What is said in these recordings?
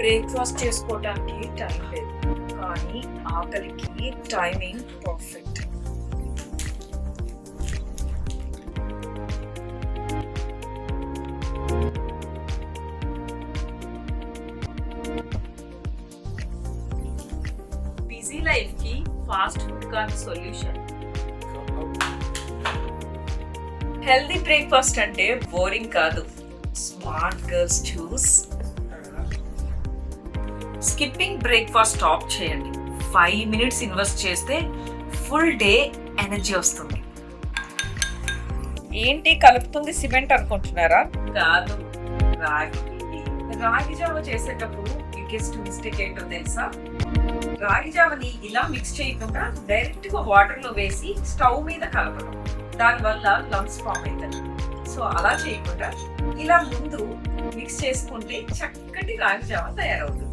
Breakfast చేసుకోవటానికి time లేదు, కానీ ఆకలికి టైమింగ్ పర్ఫెక్ట్. బిజీ లైఫ్ కి ఫాస్ట్ ఫుడ్ కాదు సొల్యూషన్. హెల్దీ బ్రేక్ఫాస్ట్ అంటే బోరింగ్ కాదు, స్మార్ట్ గర్ల్స్ చూస్. స్కిప్పింగ్ బ్రేక్ఫాస్ట్ స్టాప్ చేయండి. 5 minutes ఇన్వెస్ట్ చేస్తే ఫుల్ డే ఎనర్జీ వస్తుంది. ఏంటి కలుపుతుంది సిమెంట్ అనుకుంటున్నారా? కాదు, రాగి పిండి. రాగి జావ చేసేటప్పుడు బిగ్గెస్ట్ మిస్టేక్ ఏంటో తెలుసా? రాగి జావని ఇలా మిక్స్ చేయకుండా డైరెక్ట్ గా వాటర్ లో వేసి స్టవ్ మీద కలపడం. దానివల్ల లంప్స్ ఫామ్ అవుతాయి. సో అలా చేయకుండా ఇలా ముందు మిక్స్ చేసుకుంటే చక్కటి రాగి జావ తయారవుతుంది.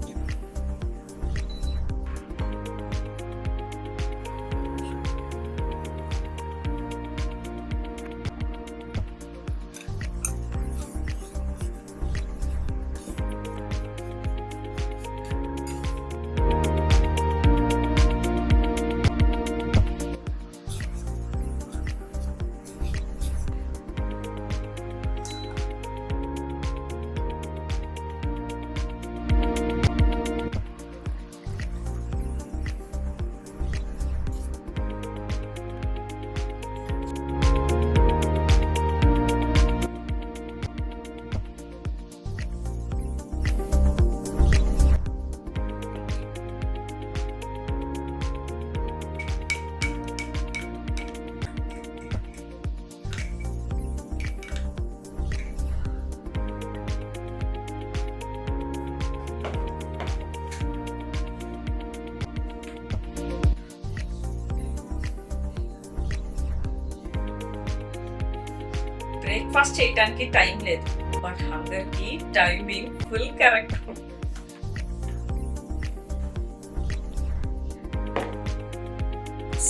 బ్రేక్ఫాస్ట్ చేయడానికి టైం లేదు, బట్ హంగర్ కి timing full correct.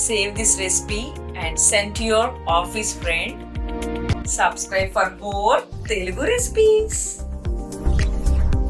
Save this recipe and send to your office friend. Subscribe for more Telugu recipes.